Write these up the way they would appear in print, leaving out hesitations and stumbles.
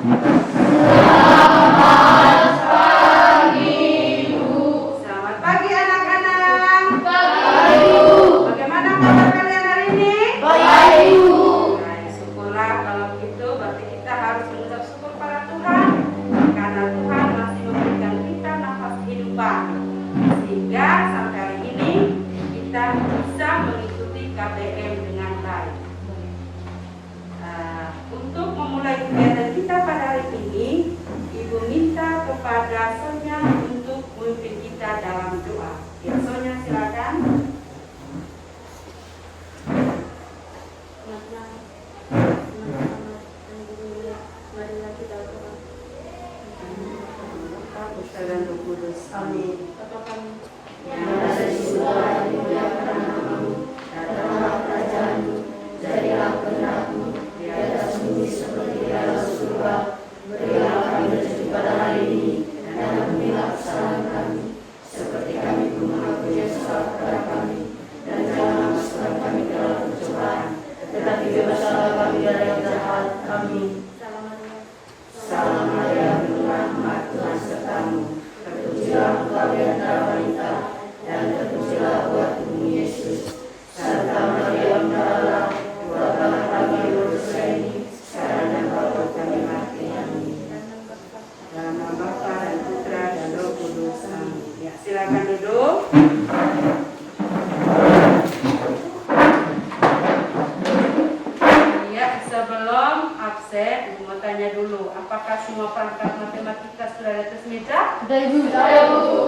Selamat pagi anak-anak. Pagi, Bu. Bagaimana kabar kalian hari ini? Baik, Bu. Baik, syukurlah kalau begitu berarti kita harus mengucap syukur pada Tuhan karena Tuhan masih memberikan kita nafas kehidupan sehingga sampai hari ini kita bisa mengikuti KBM dengan baik. Untuk memulai kegiatan kita pada hari ini, Ibu minta kepada Sonya untuk memimpin kita dalam doa. Ya, Sonya silakan. Marilah kita berdoa. Putra dan Roh Kudus. Amin. Bapa kami yang ada di surga, dimuliakan namamu, datanglah kerajaanmu, jadilah kehendakmu di atas bumi seperti di atas surga. Berilah kami rezeki pada hari ini, dan ampunilah kesalahan kami, seperti kami pun mengampuni yang salah kepada kami, dan jangan masukkan kami ke dalam pencobaan, tetapi bebaskanlah kami dari yang jahat. Amin. Salam Maria, penuh rahmat, Tuhan sertamu. Terpujilah engkau di antara wanita, dan terpujilah buah tubuhmu Yesus. Santa Maria, Bunda Allah, doakanlah kami dosa ini, sekarang dan waktu kami mati. Amin. Dalam nama Bapa dan Putra dan Roh Kudus. Amin. Ya, silakan duduk. Sebelum absen, Ibu mau tanya dulu, apakah semua perangkat matematika sudah di atas meja? Sudah, Ibu.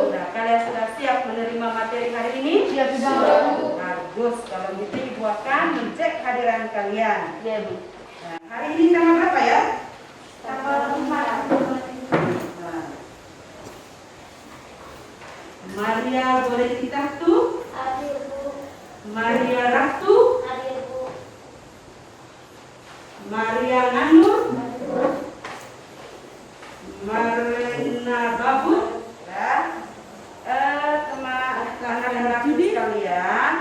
Sudah. Kalian sudah siap menerima materi hari ini? Siap, Ibu. Bagus. Kalau gitu Ibu akan mencek kehadiran kalian. Ya, Bu. Nah, hari ini tanggal berapa ya? Tanggal 5. Maria boleh ditatu? Hadir, Bu. Maria Ratu? Hadir, Bu. Maria Nganur? Marina Babut? Ya. Teman-teman dan rakyat sekalian,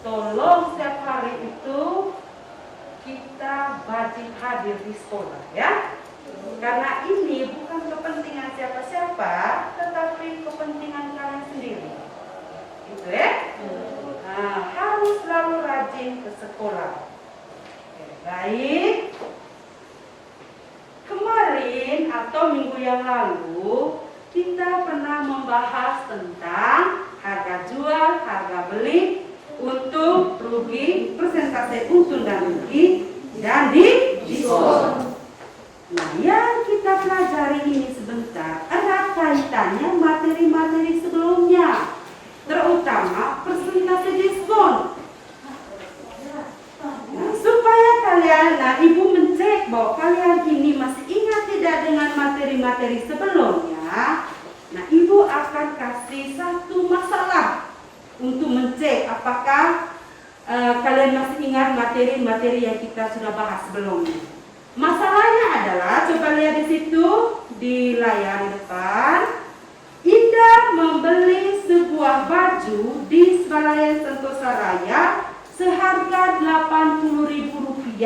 tolong setiap hari itu kita wajib hadir di sekolah, ya. Karena ini bukan kepentingan siapa-siapa, tetapi kepentingan kalian sendiri. Gitu ya. Nah, harus selalu rajin ke sekolah. Oke, baik. Kemarin atau minggu yang lalu kita pernah membahas tentang harga jual, harga beli, untung, rugi, persentase untung dan rugi, dan diskon. Nah, yang kita pelajari ini sebentar erat kaitannya materi-materi sebelumnya, terutama persentase diskon. Nah, supaya kalian, Ibu mencek bahwa kalian ini masih ingat tidak dengan materi-materi sebelumnya. Nah, Ibu akan kasih satu masalah untuk mencek apakah kalian masih ingat materi-materi yang kita sudah bahas sebelumnya. Masalahnya adalah, coba lihat di situ di layar depan. Indah membeli sebuah baju di Swalayan Sentosa Raya seharga Rp80.000.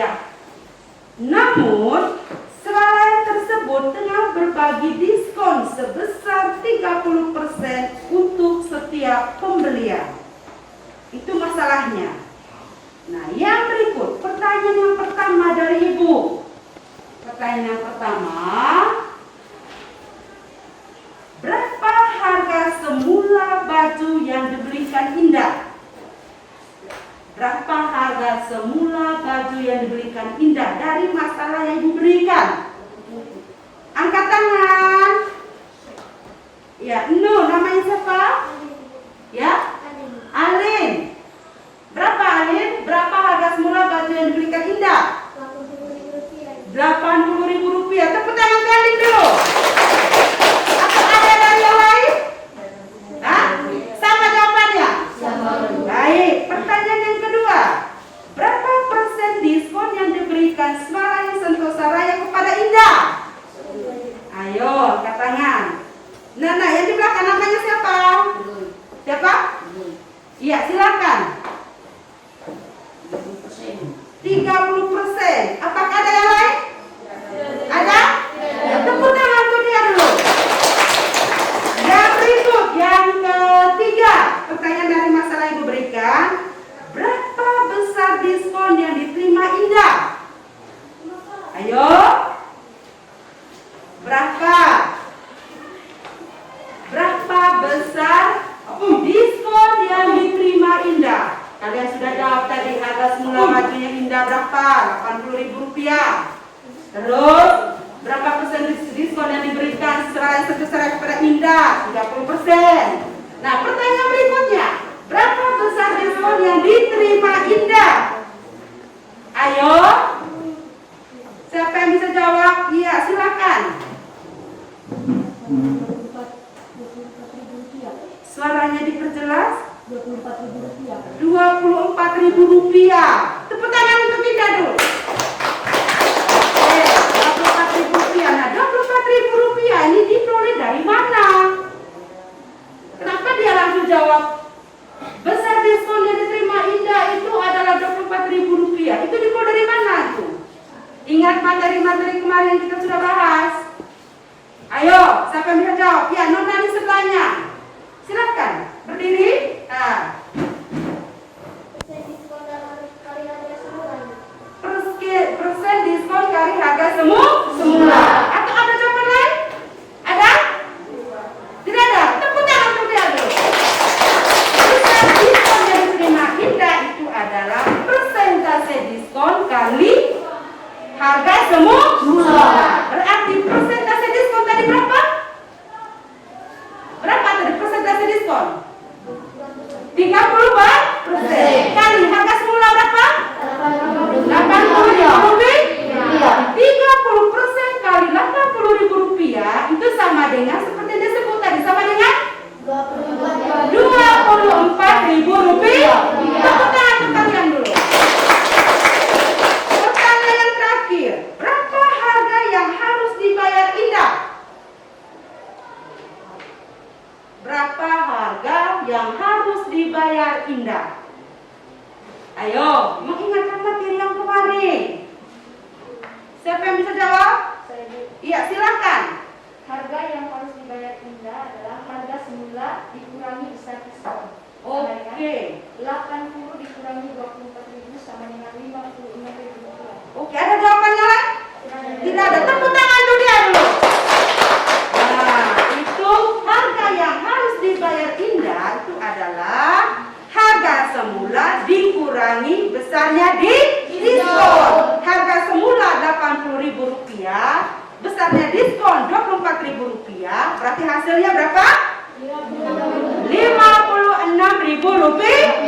Namun, Swalayan tersebut tengah berbagi diskon sebesar 30% untuk setiap pembelian. Itu masalahnya. Nah, yang berikut, pertanyaan yang pertama dari Ibu. Pertanyaan yang pertama, berapa harga semula baju yang dibelikan Indah? Berapa harga semula baju yang dibelikan Indah dari masalah yang Ibu berikan? Angkat tangan. Ya, namanya siapa? Ya, Alin. Berapa Alin? Berapa harga semula baju yang dibelikan Indah? Rp80.000. Tepuk tangan kalian dulu. Atau ada dari yang lain? Hah? Sama jawabannya? Sama. Baik. Pertanyaan yang kedua. Berapa persen diskon yang diberikan Swalayan Sentosa Raya kepada Indah? Ayo, angkat tangan. Nah, yang di belakang namanya siapa? Siapa? Iya, silakan. 30%. Apakah ada yang lain? Ada? diskon yang diterima Indah? Ayo. Berapa? Berapa besar diskon yang diterima Indah? Kalian sudah jawab tadi, harga semula bajunya Indah berapa? Rp80.000. Terus berapa persen diskon yang diberikan secara kepada Indah? 30%. Nah, pertanyaan berikutnya, berapa besar diskon yang diterima Indah? Ayo, siapa yang bisa jawab? Iya, silakan. Suaranya diperjelas. Rp24.000. Tepuk tangan untuk Indah dulu. Rp24.000. Nah, Rp24.000 ini diperoleh dari mana? Kenapa dia langsung jawab besar diskon yang diterima Indah itu adalah Rp24.000? Itu diperoleh dari mana itu? Ingat materi-materi kemarin yang kita sudah bahas? Ayo, siapa yang bisa jawab? Ya, nona di sebelahnya. Silakan berdiri. Nah. Persen diskon kali harga semula. Atau ada jawaban lain? Ada? Tidak ada. Tepuk tangan untuk dia dulu. Besar diskon yang diterima Indah itu adalah persentase diskon kali harga semula. Berarti persentase diskon tadi berapa? Berapa tadi persentase diskon? 30% kali harga semula berapa? Rp80.000. 30% kali Rp80.000 itu sama dengan seperti yang disebut tadi, sama dengan Rp24.000. Tepuk tangan untuk kalian dulu. Pertanyaan terakhir, berapa harga yang harus dibayar Indah? Berapa harga yang harus dibayar Indah? Ayo, mengingatkan materi yang kemarin. Siapa yang bisa jawab? Iya, silakan. Harga yang harus dibayar Indah adalah harga semula dikurangi besar diskon. Oke. 80 dikurangi 24.000 sama dengan Rp55.000. Oke, ada jawabannya lain? Tidak ada. Tepuk tangan untuk dia dulu. Nah, itu harga yang harus dibayar Indah itu adalah harga semula dikurangi besarnya diskon. Harga semula Rp80.000, besarnya diskon Rp24.000. Berarti hasilnya berapa? Rp56.000.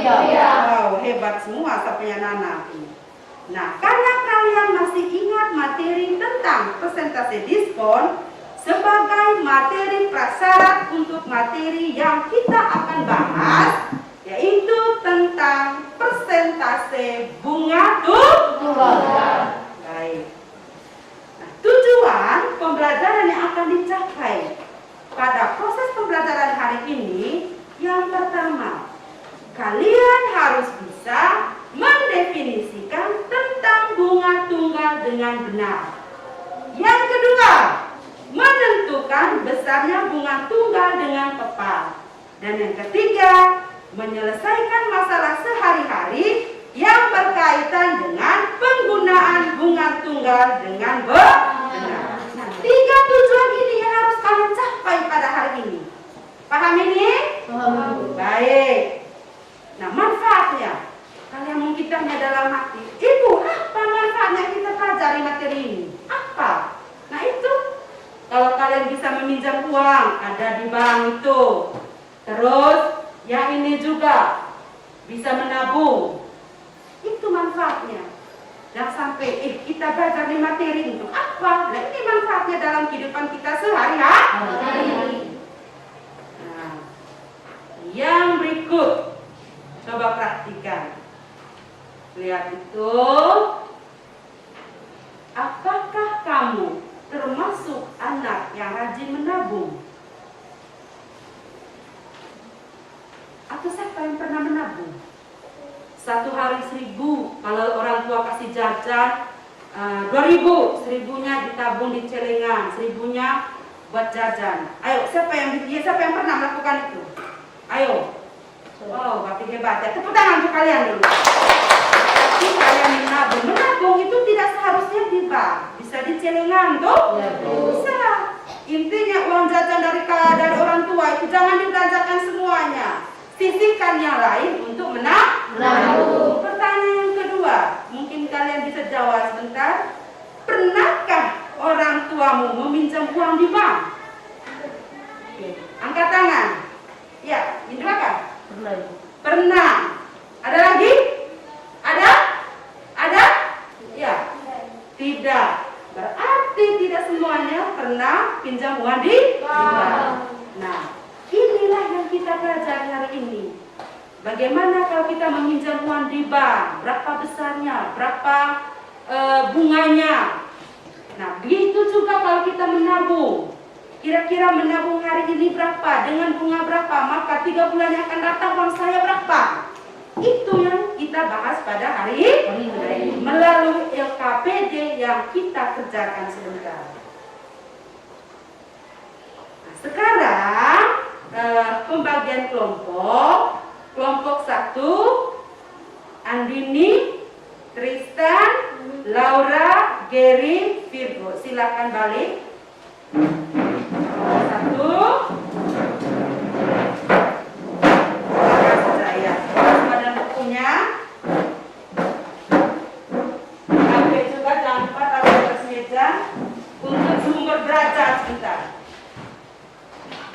Wow, hebat semua sampai Nana. Nah, karena kalian masih ingat materi tentang persentase diskon sebagai materi prasyarat untuk materi yang kita akan bahas, yaitu tentang persentase bunga tunggal. Baik. Nah, tujuan pembelajaran yang akan dicapai pada proses pembelajaran hari ini, yang pertama, kalian harus bisa mendefinisikan tentang bunga tunggal dengan benar. Yang kedua, menentukan besarnya bunga tunggal dengan tepat. Dan yang ketiga, menyelesaikan masalah sehari-hari yang berkaitan dengan penggunaan bunga tunggal dengan benar. Nah, 3 tujuan ini yang harus kalian capai pada hari ini. Paham ini? Paham. Baik. Nah, manfaatnya, kalian mungkin tanya dalam hati, Ibu, apa manfaatnya kita pelajari materi ini? Apa? Nah, itu kalau kalian bisa meminjam uang, ada di bank itu. Terus yang ini juga bisa menabung. Itu manfaatnya. Jangan sampai kita belajar di materi untuk apa? Nah, ini manfaatnya dalam kehidupan kita sehari-hari. Nah, yang berikut, coba praktikan. Lihat itu. Apakah kamu termasuk anak yang rajin menabung? Atau siapa yang pernah menabung? 1 hari 1.000, kalau orang tua kasih jajan 2.000, 1.000-nya ditabung di celengan, 1.000-nya buat jajan. Ayo, siapa yang pernah melakukan itu? Ayo. Wow, berarti hebat ya. Tepuk tangan untuk kalian dulu. Kita celengan tuh? Ya, Bu. Bisa. Intinya uang jajan dari orang tua itu jangan dibelanjakan semuanya. Sisihkan yang lain untuk menabung. Pertanyaan yang kedua, mungkin kalian bisa jawab sebentar. Pernahkah orang tuamu meminjam uang di bank? Oke. Angkat tangan. Ya, ini apa? Pernah, Ibu. Pernah. Ada lagi? Ada? Ada? Ya. Tidak. Berarti tidak semuanya pernah pinjam uang di bank. Nah, inilah yang kita pelajari hari ini. Bagaimana kalau kita meminjam uang di bank? Berapa besarnya? Berapa bunganya? Nah, begitu juga kalau kita menabung. Kira-kira menabung hari ini berapa? Dengan bunga berapa? Maka 3 bulan yang akan datang uang saya berapa? Itu yang kita bahas pada hari ini melalui LKPD yang kita kerjakan sebentar. Nah, sekarang pembagian kelompok. Kelompok 1, Andini, Tristan, Laura, Gary, Virgo. Silakan balik. 1. Saya ada bukunya. Ambil juga jangan lupa taruh di atas meja untuk sumber belajar sebentar.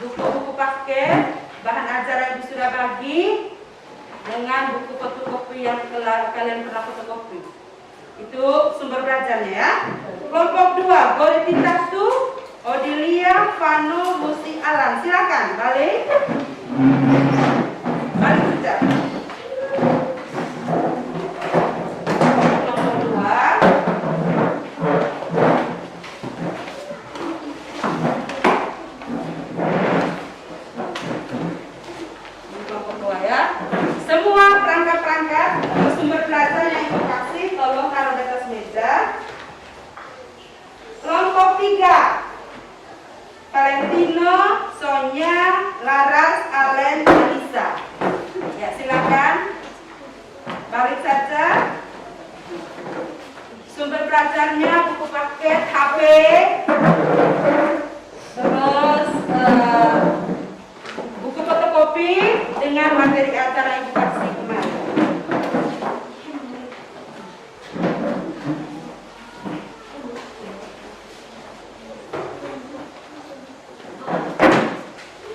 Buku-buku paket, bahan ajar yang sudah bagi dengan buku fotokopi yang kalian pernah fotokopi. Itu sumber belajarnya ya. Kelompok 2, Goriti Tastu, Odilia, Vano, Lucy, Alan. Silakan balik. Balik kerja. Kelompok 2. Kelompok 2 ya. Semua perangkat-perangkat sumber belajar yang ibu kasih tolong taruh di atas meja. Kelompok 3, Valentino, Sonia, Laras, Alen, Elisa. Ya, silakan balik saja. Sumber belajarnya buku paket, HP, terus buku fotokopi dengan materi acara yang dikasih kemarin.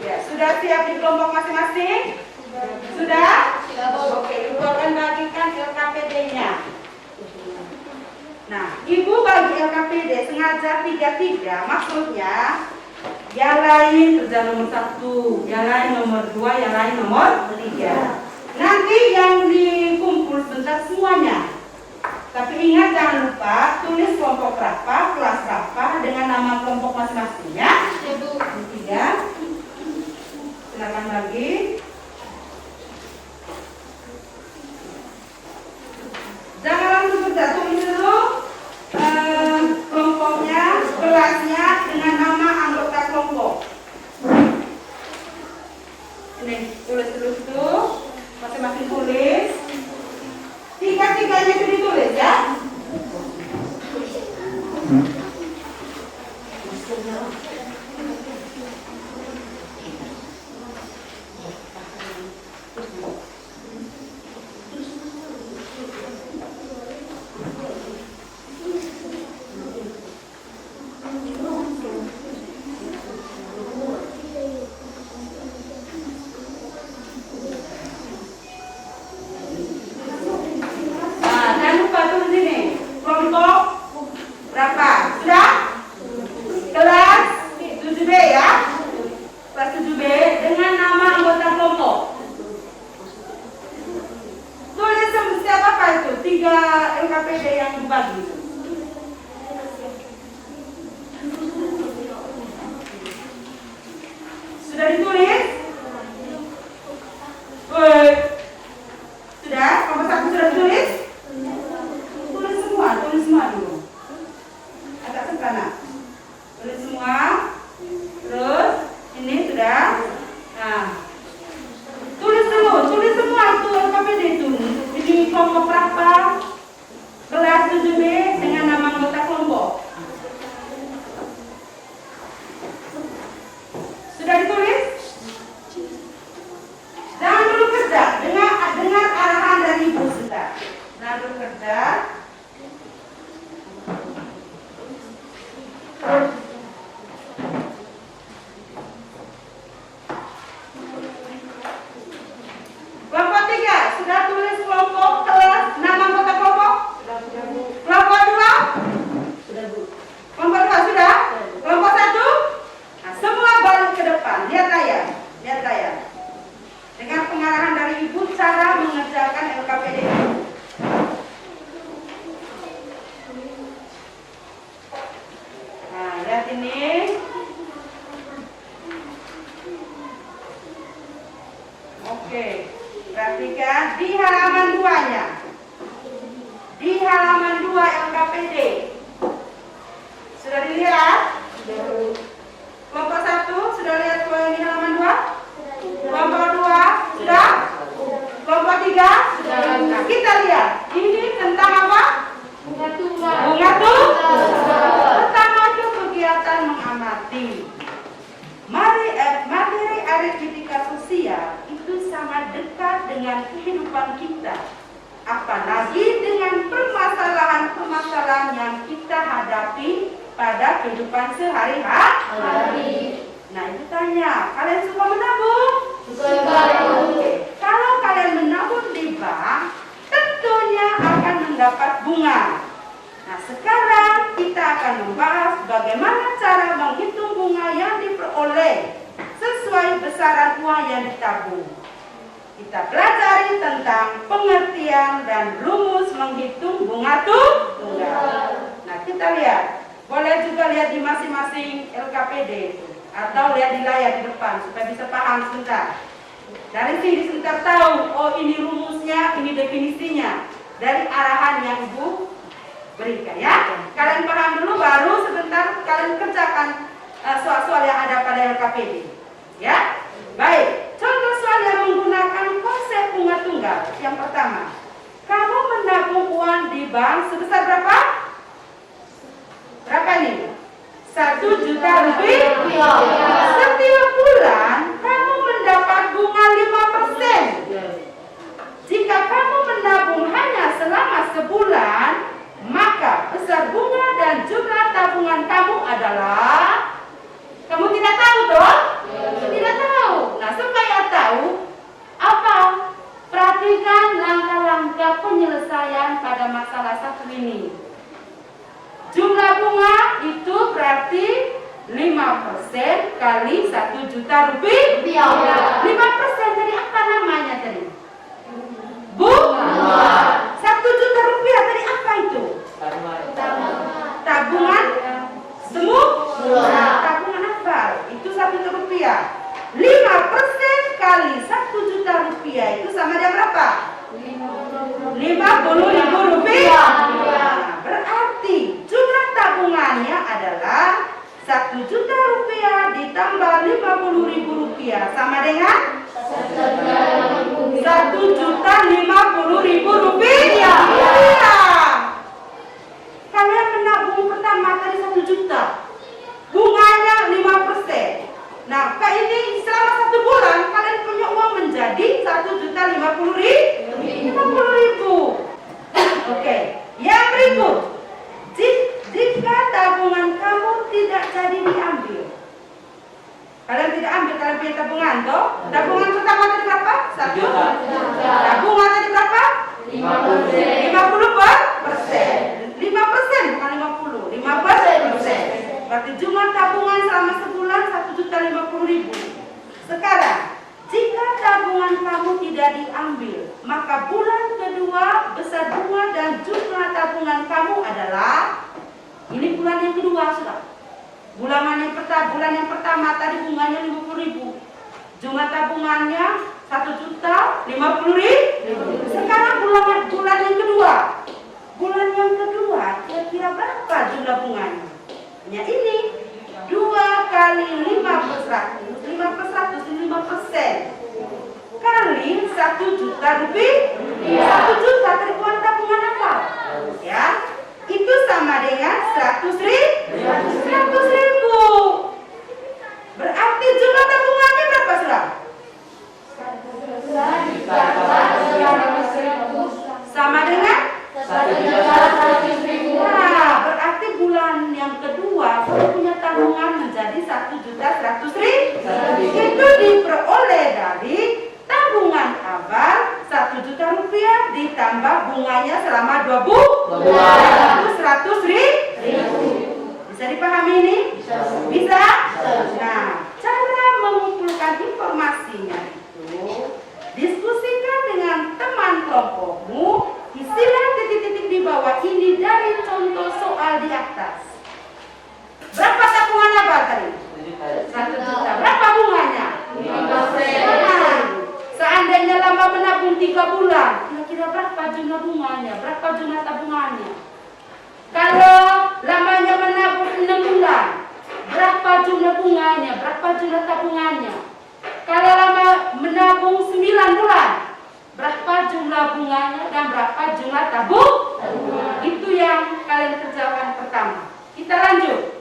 Ya, sudah siap di kelompok masing-masing? Sudah? Oke, ibu akan bagikan LKPD-nya. Nah, ibu bagi LKPD sengaja 3-3, maksudnya yang lain kerja nomor 1, yang lain nomor 2, yang lain nomor 3. Nanti yang dikumpul sebentar semuanya. Tapi ingat jangan lupa tulis kelompok berapa, kelas berapa dengan nama kelompok masing-masing ya. Ibu. 3. Silakan bagi. Jangan langsung kerja, tulis dulu kelompoknya, kelasnya dengan nama anggota kelompok. Ini tulis dulu itu, masing-masing tulis. 3-3-nya itu ditulis ya. Sudah ditulis? Sudah? Nomor 1 sudah ditulis? Tulis semua dulu. Agak ke kanan. Tulis semua. Terus ini sudah. Nah, tulis semua itu LKPD itu. Ini kelompok berapa? Kelas 7B dengan nama anggota kelompok. bekerja. Kelompok 3, sudah tulis kelompok kelas, nama anggota kelompok? Kelompok 2? Sudah, Bu. Kelompok 2 sudah? Kelompok 1? Nah, semua balik ke depan. Lihat layar. Lihat layar. Dengan pengarahan dari Ibu cara mengerjakan LKPD. Nah, lihat ini. Oke. Perhatikan di halaman 2-nya. Di halaman 2 LKPD. Sudah dilihat? Kelompok 1 sudah lihat yang di halaman 2? Kelompok 2 sudah? Kelompok 3? Sudah. Nah, kita lihat. Ini tentang apa? Bunga tunggal. Bunga tunggal. Pertama itu kegiatan mengamati. Materi aritmetika sosial itu sangat dekat dengan kehidupan kita. Apalagi dengan permasalahan-permasalahan yang kita hadapi pada kehidupan sehari-hari. Nah, itu tanya, kalian suka menabung? Suka. Oke. Kalau kalian menabung di bank, tentunya akan mendapat bunga. Nah, sekarang kita akan membahas bagaimana cara menghitung bunga yang diperoleh sesuai besaran uang yang ditabung. Kita pelajari tentang pengertian dan rumus menghitung bunga tunggal. Nah, kita lihat. Boleh juga lihat di masing-masing LKPD itu. Atau lihat di layar di depan supaya bisa paham sebentar. Dari sini sebentar tahu, oh ini rumusnya, ini definisinya. Dari arahan yang Ibu berikan ya. Kalian paham dulu baru sebentar kalian kerjakan soal-soal yang ada pada LKPD. Ya. Baik, contoh soal yang menggunakan konsep bunga tunggal. Yang pertama, kamu menabung uang di bank sebesar berapa? Berapa nih? 1 juta rupiah. Setiap bulan kamu mendapat bunga 5%. Jika kamu menabung hanya selama sebulan, maka besar bunga dan jumlah tabungan kamu adalah, kamu tidak tahu toh? Tidak tahu. Nah, supaya tahu apa? Perhatikan langkah-langkah penyelesaian pada masalah satu ini. Jumlah bunga itu berarti 5% kali 1 juta rupiah. 5% tadi apa namanya tadi? Bunga. 1 juta rupiah tadi apa itu? Tabungan semula. Tabungan apa? Itu 1 juta rupiah. 5% kali 1 juta rupiah itu sama dengan berapa? 50.000 rupiah. Nah, berarti jumlah tabungannya adalah 1 juta rupiah ditambah 50.000 rupiah sama dengan 1.050.000 rupiah. Kalian menabung pertama tadi 1 juta, bunganya 5%. Nah, Kak ini selama 1 bulan kalian punya uang menjadi 1.050.000. Oke, yang berikut. Jika tabungan kamu tidak jadi diambil, kalian tidak ambil, kalian punya tabungan toh? Tabungan pertama tadi berapa? 1 juta. Tabungan tadi berapa? 50%. 5% bukan 50. 5%. Berarti jumlah tabungan selama sebulan 1.050.000. Sekarang, jika tabungan kamu tidak diambil, maka bulan kedua besar bunga dan jumlah tabungan kamu adalah, ini bulan yang kedua sudah. Bulan yang pertama tadi bunganya 50.000. Jumlah tabungannya 1.050.000. Sekarang bulan yang kedua. Bulan yang kedua kira-kira berapa jumlah bunganya? Ya ini 2 kali 5%, 5% kali 1 juta rupiah. 1 juta dari uang tabungan apa? Ya, itu sama dengan 100.000. Berarti jumlah tabungannya berapa sudah? 100.000. 1.100.000. Nah, berarti bulan yang kedua baru punya tabungan menjadi 1.100.000. Itu diperoleh dari tabungan awal 1 juta rupiah ditambah bunganya selama 2 bulan. Itu 100.000. Bisa dipahami ini? Bisa? Nah, cara mengumpulkan informasinya itu diskusikan dengan teman kelompokmu. Isilah titik-titik di bawah ini dari contoh soal di atas. Berapa tabungan apa tadi? 1 juta. Berapa bunganya? 5%. Seandainya lama menabung 3 bulan, kira-kira berapa jumlah bunganya? Berapa jumlah tabungannya? Kalau lamanya menabung 6 bulan, berapa jumlah bunganya? Berapa jumlah tabungannya? Kalau lama menabung 9 bulan, berapa jumlah bunganya dan berapa jumlah tabung? Itu yang kalian kerjakan pertama. Kita lanjut.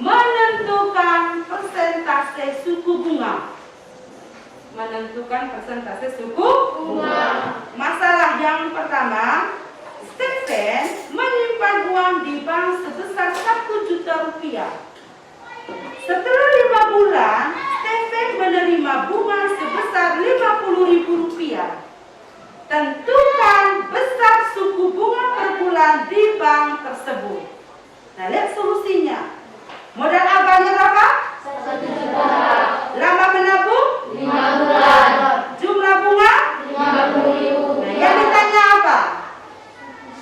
Menentukan persentase suku bunga. Menentukan persentase suku bunga. Masalah yang pertama, Stephen menyimpan uang di bank sebesar 1 juta rupiah. Setelah 5 bulan, Stephen menerima bunga sebesar 50.000 rupiah. Tentukan besar suku bunga per bulan di bank tersebut. Nah, lihat solusinya. Modal awalnya berapa? 1 juta. Lama menabung? 5 bulan. Jumlah bunga? 50.000. Nah, yang ditanya apa?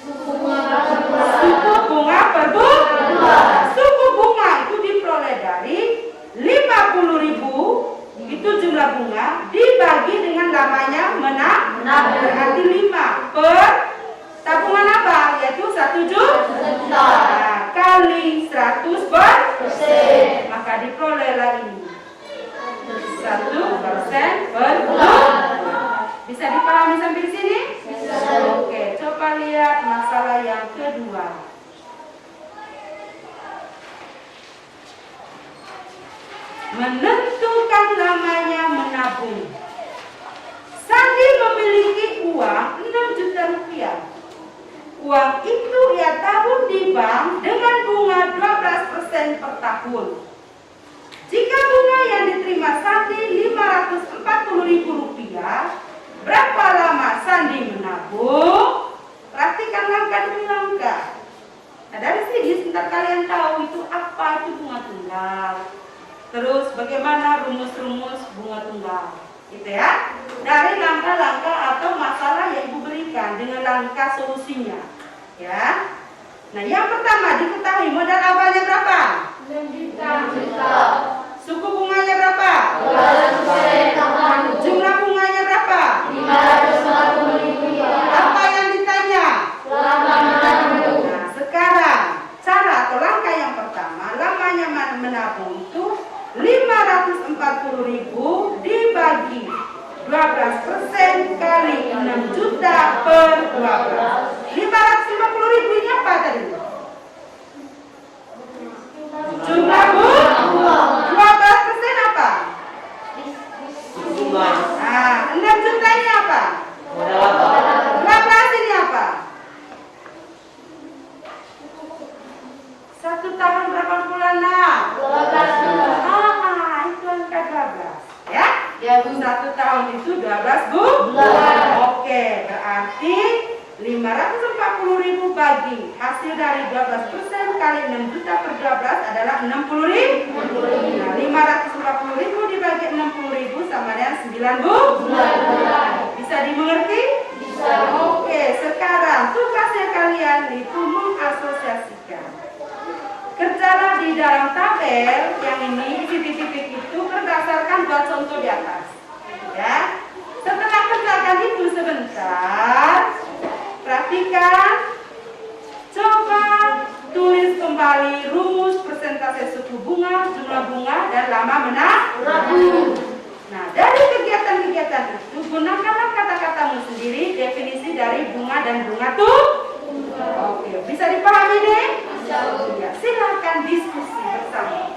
Suku bunga per bulan. Suku bunga per bulan. Suku bunga itu diperoleh dari 50.000, itu jumlah bunga, dibagi dengan lamanya menabung. Berarti 5 per tabungan apa? Yaitu 1 juta. Nah, kali 100%, maka diperolehlah ini 1% per bulan. Bisa dipahami sampai di sini? Oke, coba lihat masalah yang kedua. Menentukan lamanya menabung. Sandi memiliki uang 6 juta rupiah. Uang itu ia tabung di bank dengan bunga 12% per tahun. Jika bunga yang diterima Sandi 540.000 rupiah, berapa lama Sandi menabung? Perhatikan langkah demi langkah. Nah, dari sini sebentar kalian tahu itu apa itu bunga tunggal. Terus bagaimana rumus-rumus bunga tunggal, gitu ya. Dari langkah-langkah atau masalah yang Ibu berikan dengan langkah solusinya, ya. Nah, yang pertama diketahui modal awalnya berapa? 6 juta. Suku bunganya berapa? 12%. Jumlah bunganya berapa? 550.000. Apa yang ditanya? Lama menabung. Nah, sekarang cara atau langkah yang pertama, lamanya menabung itu 540.000 dibagi 12% kali 6 juta per 12. 550.000 ini apa tadi? Jumlah bunga. 12% apa? Nah, 6 juta ini apa? 12 ini apa? 1 tahun berapa bulan? 12 bulan. Itu angka 12, ya? Ya, Bu. 1 tahun itu 12 bulan. Oke, berarti 540.000 bagi hasil dari 12% kali 6 juta per 12 adalah 60.000. Nah, 540.000 dibagi 60.000 sama dengan 9 bulan. Bisa dimengerti? Bisa. Oke, sekarang tugasnya kalian itu mengasosiasikan. Kerjalah di dalam tabel yang ini, titik-titik itu berdasarkan 2 contoh di atas. Ya. Setelah kerjakan itu sebentar, perhatikan, coba tulis kembali rumus persentase suku bunga, jumlah bunga, dan lama menabung. Nah, dari kegiatan-kegiatan itu gunakanlah kata-katamu sendiri, definisi dari bunga dan bunga tuh. Oke, bisa dipahami nih? Ya, silakan diskusi bersama.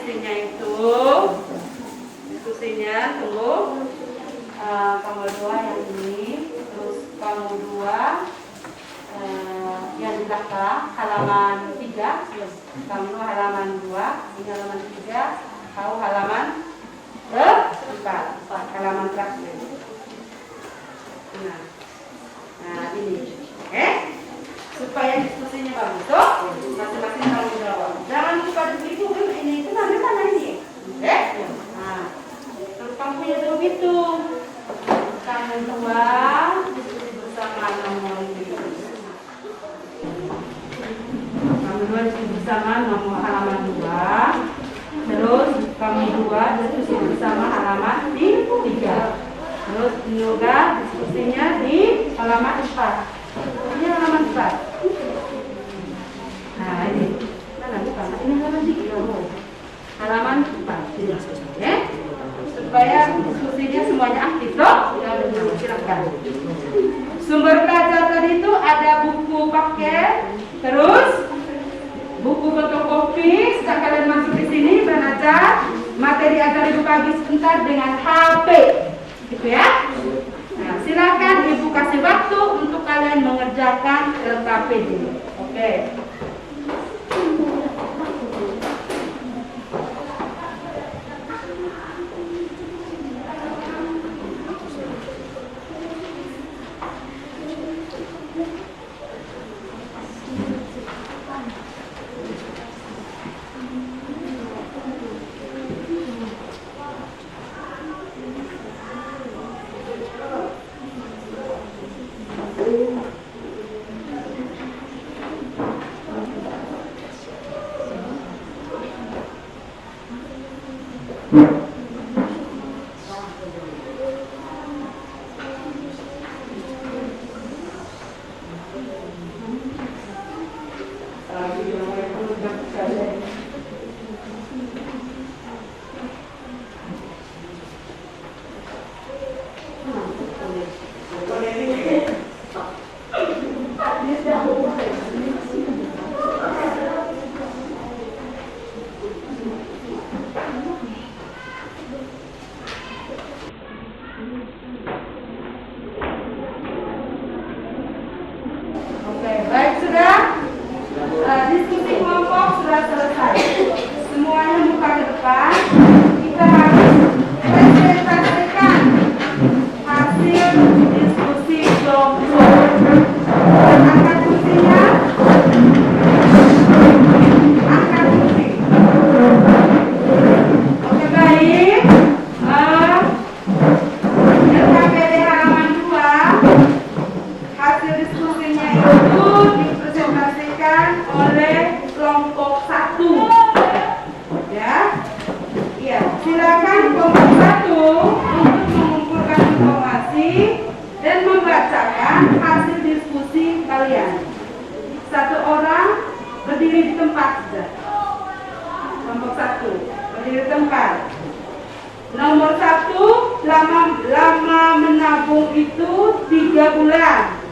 diskusinya itu, tunggu. Kamu dua yang ini, terus kamu dua yang di belakang halaman 3, kamu halaman 2, ini halaman 3, kau halaman 4, halaman terakhir. Nah ini, supaya diskusinya bagus, tuh masing-masing kamu jawab. Jangan lupa begitu, ini itu mana ini, Nah, terus kamu punya dulu itu. Kamu dua diskusi bersama nomor ini. Kamu dua diskusi bersama nomor halaman 2. Terus kamu dua diskusi bersama halaman 3. Terus juga diskusinya di halaman 4. Ini halaman 4. Nah ini mana bukan? Ini halaman 3. Halaman 4. Supaya diskusinya semuanya aktif loh. Silakan. Sumber belajar tadi itu ada buku paket, terus buku fotokopi. Setelah kalian masuk di sini belajar materi agar ibu pagi sebentar dengan HP, gitu ya. Nah, silakan ibu kasih waktu untuk kalian mengerjakan LKPD. Oke. Diskusi kelompok sudah selesai. Semuanya buka ke depan. Kita harus presentasikan hasil diskusi kelompok. Angkat kursinya. Angkat kursi. Oke, baik. LKPD halaman 2. Hasil diskusinya itu dipresentasikan oleh kelompok 1. Ya. Iya, silakan kelompok 1 untuk mengumpulkan informasi dan membacakan hasil diskusi kalian. Satu orang berdiri di tempat saja. Kelompok 1 berdiri di tempat. Nomor 1, lama menabung itu 3 bulan.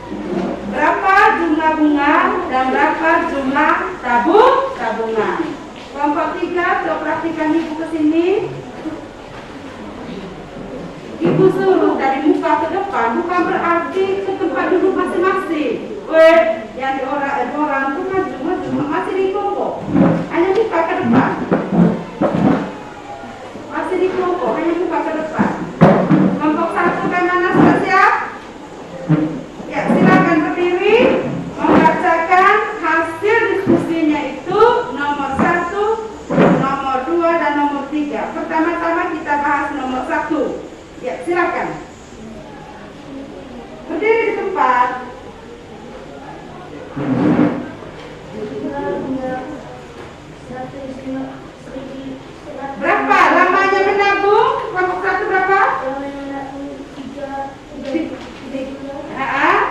Berapa jumlah bunga dan berapa jumlah tabungan? Kelompok 3, coba praktikan ibu ke sini. Ibu suruh dari muka ke depan, bukan berarti ke tempat duduk masing-masing. Yang di orang itu maju masih di kelompok. Hanya muka ke depan. Masih di kelompok, hanya muka ke depan. Kelompok 1 kan mana sudah siap? Ya, silakan berdiri membacakan hasil diskusinya itu nomor 1, nomor 2, dan nomor 3. Pertama-tama kita bahas nomor 1. Ya, silakan. Berdiri di tempat. Berapa lamanya menabung? Kelompok 1 berapa?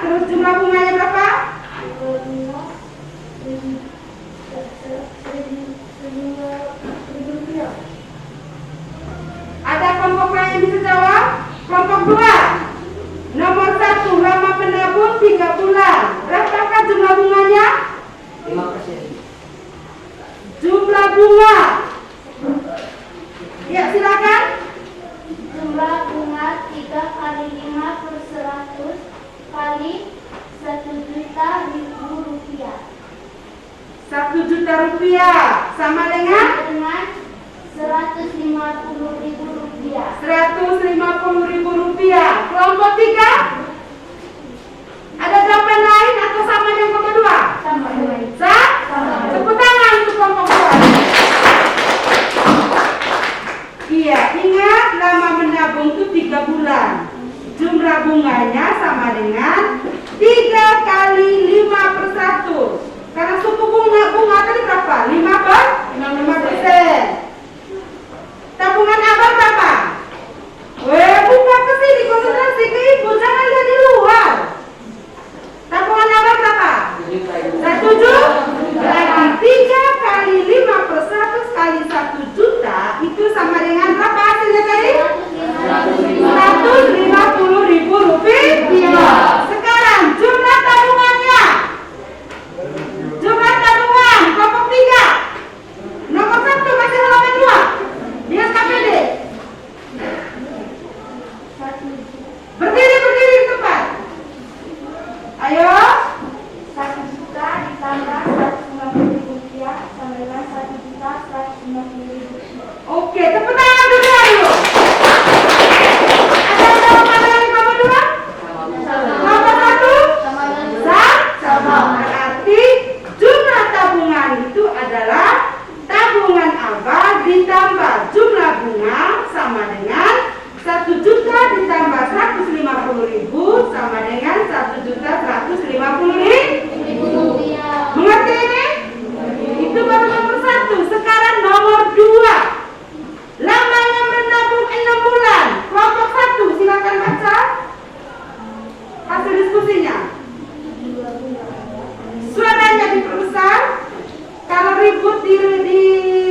Terus jumlah bunganya berapa? Ada kelompok lain yang bisa jawab? Kelompok 2. Nomor 1, lama menabung 3 bulan. Berapakah jumlah bunganya? 5%. Jumlah bunga kali 1.000.000 rupiah. 1 juta rupiah sama dengan 150.000 rupiah. 150.000 rupiah. Kelompok 3? Ada jawaban lain atau sama dengan kelompok 2? Sama. Tepuk tangan untuk kelompok 2. Iya, ingat lama menabung itu 3 bulan. Jumlah bunganya sama dengan 3 kali 5/1. Karena suku bunga tadi berapa? 5%. Tabungan abang berapa? Buka ke sini, konsentrasi ke ibu, jangan lihat di luar. Tabungan abang berapa? 1 juta. Berarti 3 kali 5/100 kali 1 juta itu sama dengan berapa hasilnya tadi? 150.000 rupiah. Sekarang jumlah tabungannya. Jumlah tabungan kelompok 3. Nomor 1 masih halaman 2. Lihat KPD. Berdiri di tempat. Ayo. 1 juta ditambah 150.000 rupiah sama dengan 1.150.000 rupiah. Oke, tepuk tangan dulu. Ada jawaban dari nomor 2? Nomor 1? Sama. Berarti jumlah tabungan itu adalah tabungan abang ditambah jumlah bunga sama dengan 1 juta ditambah 150.000 sama dengan 1.150.000 rupiah. Mengerti ini? Itu baru nomor 1. Sekarang nomor 2. Lamanya menabung 6 bulan. Kelompok 1 silakan baca hasil diskusinya. Suaranya diperbesar. Kalau ribut di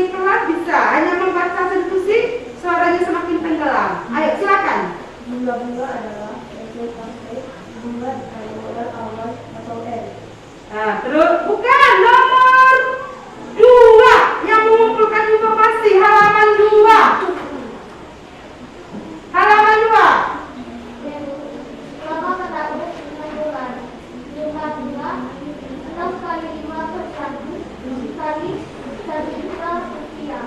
kelas bisa hanya membaca hasil diskusi, suaranya semakin tenggelam. Ayo silakan. Bunga-bunga adalah bunga dikali modal awal atau N. Nah, terus bukan nomor 2 yang mengumpulkan informasi halaman 2. Halaman 2. Selama menabung 6 bulan, jumlah bunga 6 kali 5/1 kali 1 juta rupiah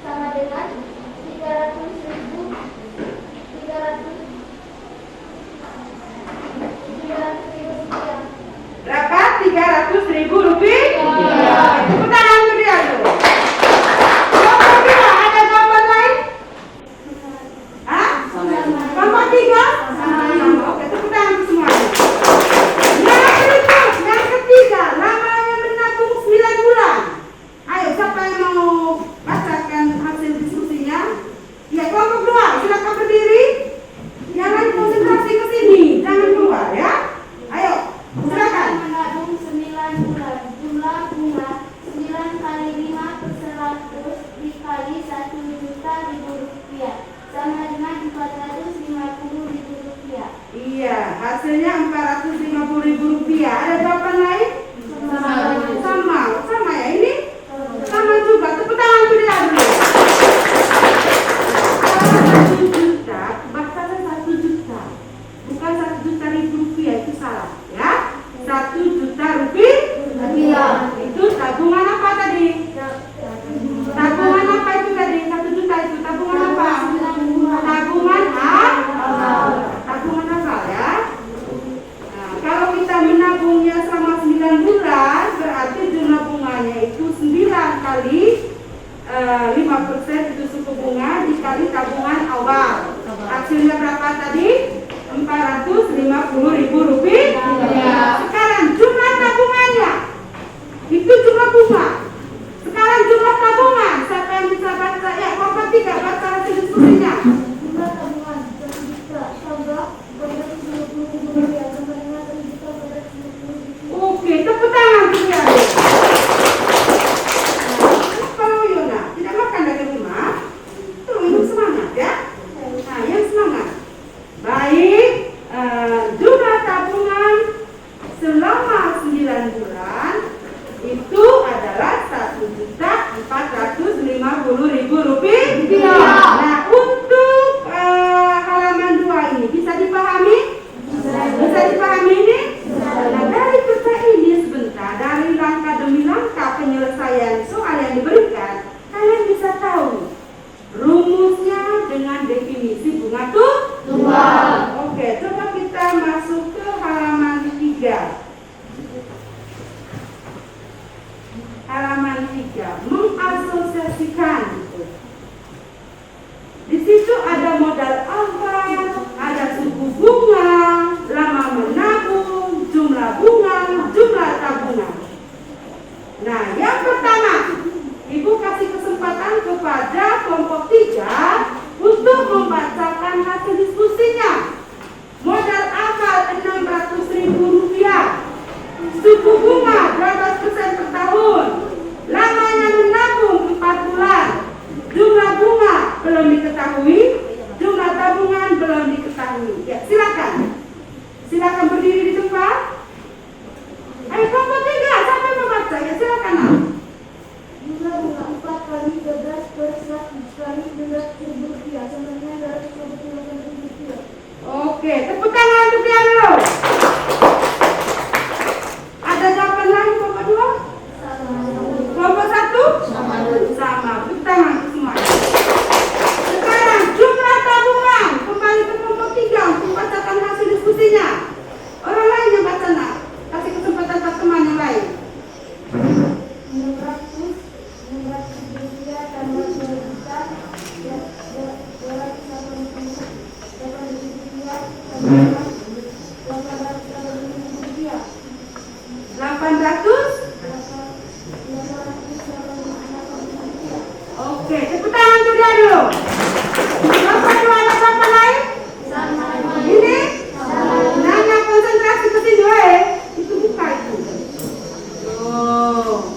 sama dengan 300.000 rupiah. Berapa? 300.000 rupiah. Tepuk tangan untuk dia tuh. Kelompok 2 ada jawaban lain? Hah? Kelompok 3? Sama. Oke, tepuk tangan untuk semuanya. Yang berikut, yang ketiga, lamanya menabung 9 bulan. Ayo, siapa yang mau bacakan hasil diskusinya? Ya, kelompok 2, silakan berdiri. Yang lain konsentrasi ke sini, jangan keluar ya. Ayo, silakan. Menabung 9 bulan, jumlah bunga 9 kali 5/100 dikali 1.000.000 rupiah sama dengan 450.000 rupiah. Iya, hasilnya 450.000 rupiah. Ada jawaban lain? Sama ya ini? Sama juga. Tepuk tangan untuk dia dulu. Kalau 1 juta, bahkan 1 juta. Bukan 1.000.000 rupiah, itu salah. Ya, 1 juta rupiah. Itu tabungan apa tadi? Tabungan apa itu tadi? 1 juta itu tabungan apa? Tabungan tabungan asal ya. Nah, kalau kita menabungnya selama 9 bulan, berarti jumlah bunganya itu 9 kali 5% itu suku bunga dikali tabungan awal. Hasilnya berapa tadi? 450.000 rupiah. Sekarang jumlah tabungannya itu jumlah bunga. Sekarang jumlah tabungan. Siapa yang bisa baca? Ya, kelompok 3 baca hasil diskusinya. Jumlah tabungan 1 juta tambah 450.000 rupiah sama dengan 1 juta 450.000 rupiah. Oke, tepuk tangan dia. Kalau Yona tidak makan dari rumah, tolong hidup semangat ya. Nah, yang semangat. Baik, jumlah tabungan selama 9 bulan itu adalah 1.450.000 rupiah. Nah, untuk silakan berdiri di tempat. Ayo kelompok 3, siapa yang membaca? Ya silakan. Jumlah bunga 4 kali 12 per 100 kali 12.000 rupiah sama dengan 258.000 rupiah. Oke, tepuk tangan untuk dia dulu. Ada jawaban lain kelompok 2? Kelompok 1? Sama. Tepuk tangan untuk semua. Sekarang jumlah tabungan. Kembali ke kelompok 3 untuk bacakan hasil diskusinya. Orang lain yang baca nak. Kasih kesempatan buat teman yang lain. 600 rupiah tambah 2 juta 288.000 rupiah tambah 880.000 rupiah. 800? Oke, tepuk tangan untuk dia dulu. Kelompok 2 ada apa lain? Ini? Nanya konsentrasi ke sini, weh. Itu buka itu. Oh.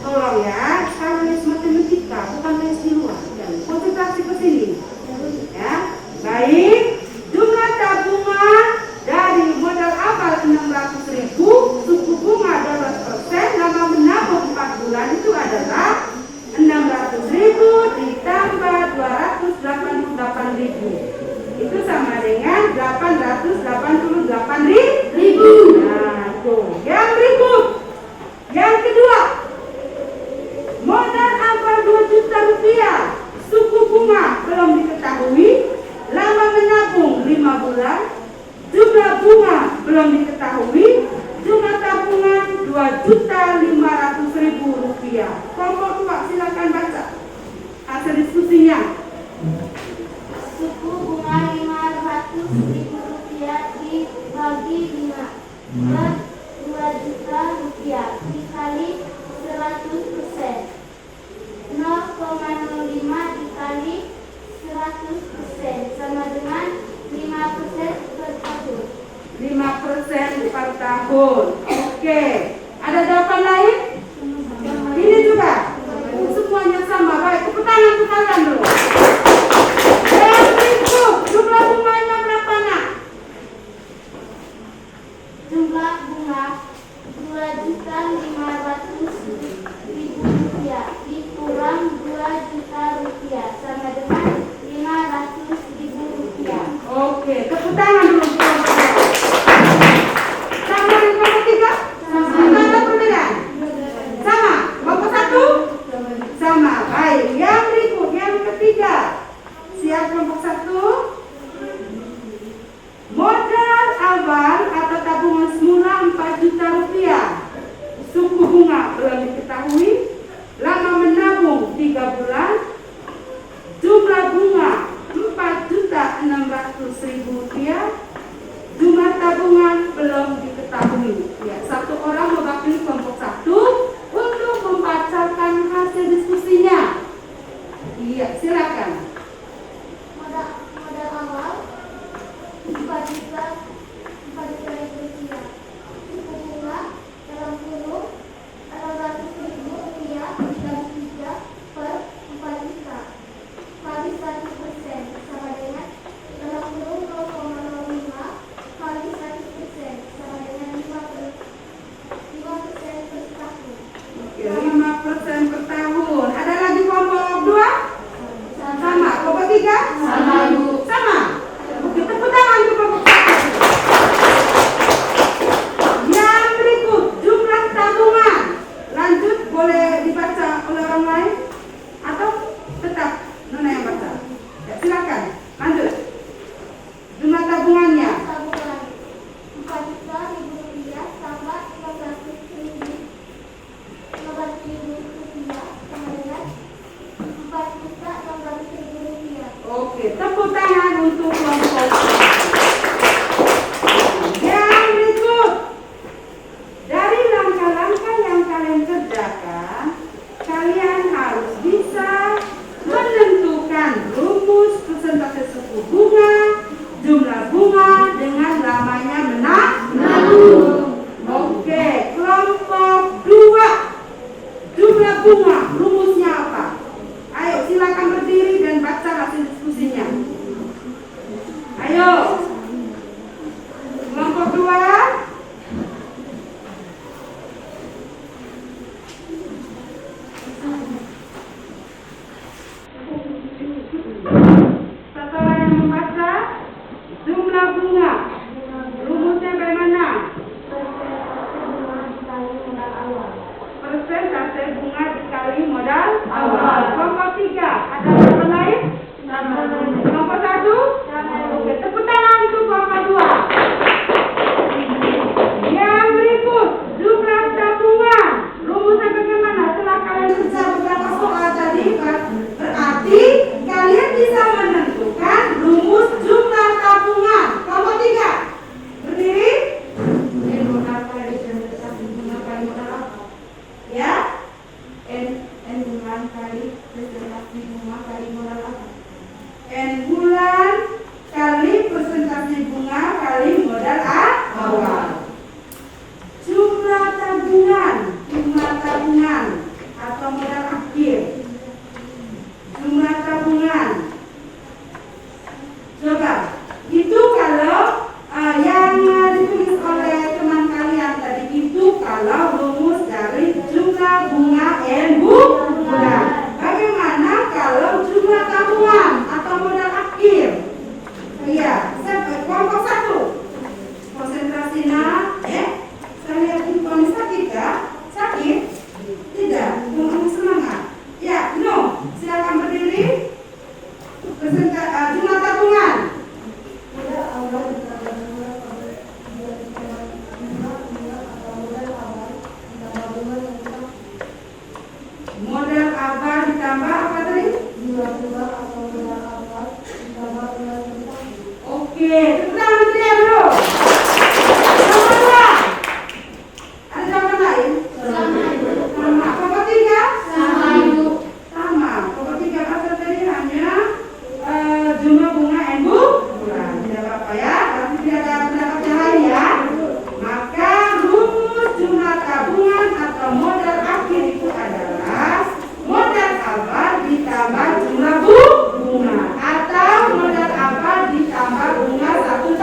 Tolong ya, sekarang les matematika, bukan les di luar. Konsentrasi ke sini. Ya, baik. Jumlah tabungan dari modal awal 600.000, suku bunga 12%, lama menabung 4 bulan itu adalah 600.000 ditambah 288.000. Itu sama dengan 888.000. Nah, tuh. Yang berikut. Yang kedua. Modal awal 2 juta rupiah. Suku bunga belum diketahui. Lama menabung 5 bulan. Jumlah bunga belum diketahui. Jumlah tabungan 2.500.000 rupiah. Kelompok 2 silakan baca hasil diskusinya. Suku bunga 500.000 rupiah dibagi 5 per 2 juta rupiah dikali 100%. 0,05 dikali 100% sama dengan 5% per tahun. 5% per tahun. Oke. Ada jawaban lain? Ini juga. Semuanya sama. Baik, tepuk tangan untuk kalian dulu. Yang berikut, jumlah bunganya berapa nak? Jumlah bunga 2.500.000 rupiah dikurang 2 juta rupiah sama dengan 500.000 rupiah. Oke, tepuk tangan dulu. Sama dengan kelompok 3? Sama. Ada perbedaan? Sama. Kelompok 1? Sama. Baik. Yang berikut, yang ketiga. Siap kelompok 1? Modal awal atau tabungan semula 4 juta rupiah. Suku bunga belum diketahui. Lama menabung 3 bulan. Jumlah bunga 4.600.000 rupiah. Jumlah tabungan belum diketahui. Ya, satu orang mewakili kelompok 1 untuk membacakan hasil diskusinya. Iya, silakan. Modal awal 4 juta rupiah. Suku bunga dalam kurung 600.000 rupiah dibagi 3 per 4 juta kali 100% sama dengan dalam kurung 0,05 kali 100% sama dengan 5% per tahun. Oke, 5% per tahun. Ada lagi kelompok 2? Sama. Kelompok 3? Sama, Bu. Sama. Oke, tepuk tangan untuk kelompok 1. Yang berikut, jumlah tabungan. Lanjut, boleh dibaca oleh orang lain? Atau tetap Nona yang baca? Ya, silakan. Lanjut. Jumlah tabungannya. Tabungan 4.000 rupiah tambah 15.000 rupiah sama dengan 4.600.000 rupiah. Oke, tepuk tangan untuk kelompok. Yang berikut, dari langkah-langkah yang kalian kerjakan, kalian harus bisa menentukan rumus persentase suku bunga, jumlah bunga dengan lamanya menabung. Oke, kelompok 2, jumlah bunga, rumusnya apa? Ayo silakan berdiri dan baca hasil diskusinya. Ayo. tepuk tangan untuk dia dulu. Sama. Ada jawaban lain? Sama. Pokok 3? Sama. Pokok 3 kata pilihannya jumlah bunga and bulan. Tidak apa-apa ya. Tapi tidak ada pendapat yang lain ya. Maka rumus jumlah tabungan atau modal akhir itu adalah modal awal ditambah jumlah bunga atau modal awal ditambah bunga 1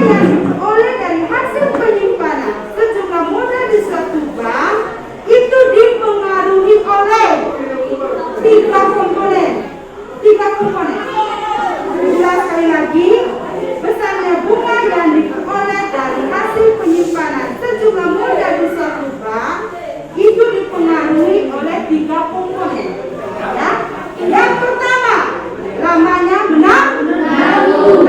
yang diperoleh dari hasil penyimpanan sejumlah modal di suatu bank itu dipengaruhi oleh tiga komponen. Ulang sekali lagi, besarnya bunga yang diperoleh dari hasil penyimpanan sejumlah modal di suatu bank itu dipengaruhi oleh tiga komponen. Ya. Yang pertama, lamanya menabung.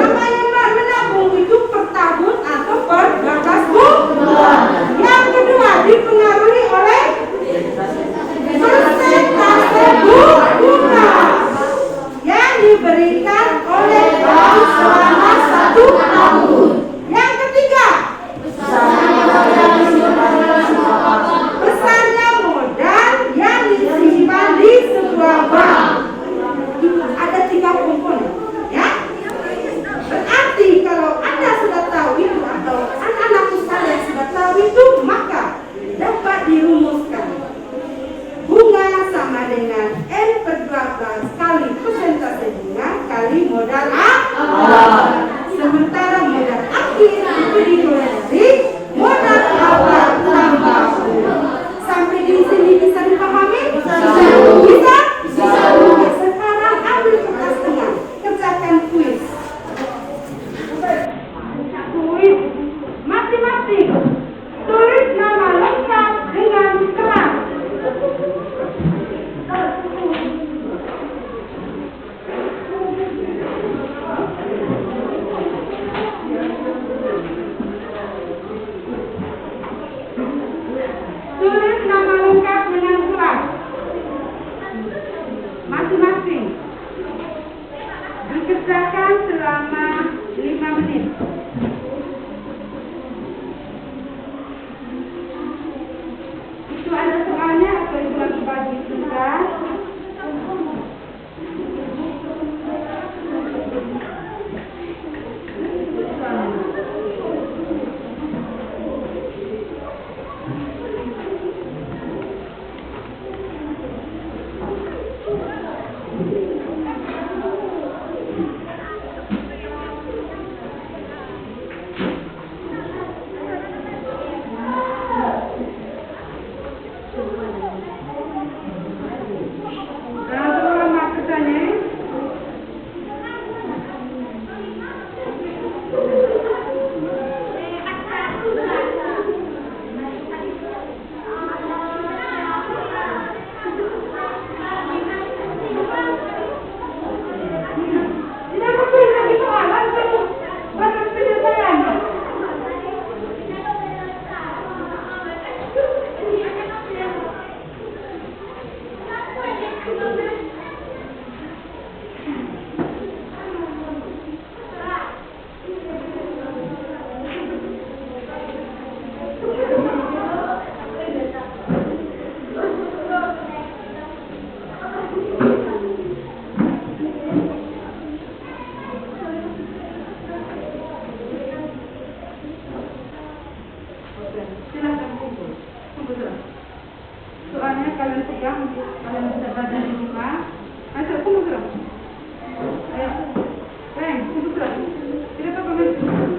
Menabung itu per tahun atau per 12 bulan. Yang kedua, dipengaruhi oleh persentase bunga yang diberikan oleh bank selama 1 tahun. Yang ketiga, besarnya modal yang disimpan di sebuah bank. Ada tiga komponen, ya. Berarti kalau Anda sudah tahu itu atau anak-anakku sekalian sudah tahu itu, maka dapat dirumuskan. Bunga sama dengan N per 12 kali persentase bunga kali modal awal. Sementara modal akhir itu dimulai dari modal awal tambah bunga. Sampai di sini bisa dipahami? Bisa? Oke, sekarang ambil kertas tengah, kerjakan kuis. Kuis matematik. Tulis nama lengkap dengan keras. Tulis nama lengkap dengan keras. Masing-masing. Dikerjakan selama 5 menit. Itu ada soalnya atau itu lagi bagi tugas? Soalnya kalian pegang, kalian bisa baca di rumah. Ayo, kumpul sudah. Ayo, kumpul sudah. Tidak apa-apa, ayo, cepat.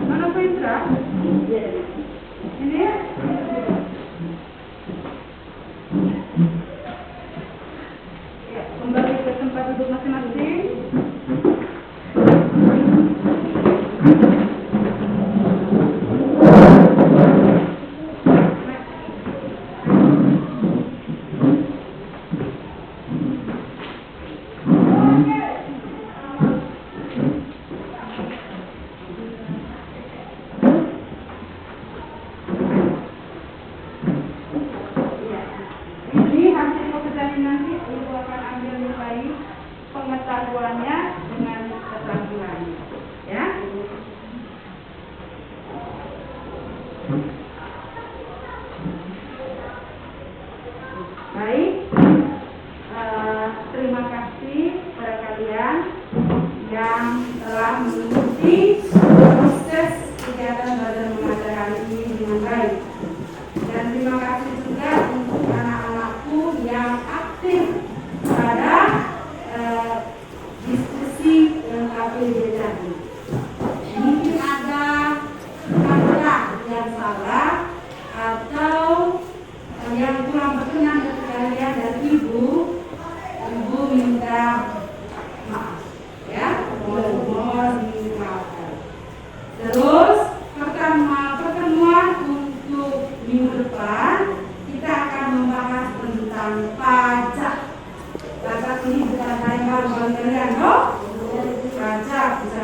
Mana Putra? Ini? Ya, kembali ke tempat duduk masing-masing. Ini ini nanti Ibu akan ambil nilai pengetahuannya dengan keterampilannya, ya. Baik, terima kasih kepada kalian yang telah mengikuti proses kegiatan belajar mengajar hari ini dengan baik. Dan terima kasih juga untuk anak-anakku yang aktif pada diskusi yang KPD tadi. Mungkin ada kata yang salah atau yang kurang berkenan dari kalian dan Ibu minta maaf, ya, mohon dimaafkan. Terus pertemuan untuk minggu depan kita akan membahas tentang pajak. Pajak ini bukan hanya baru kalian, loh. Pajak bisa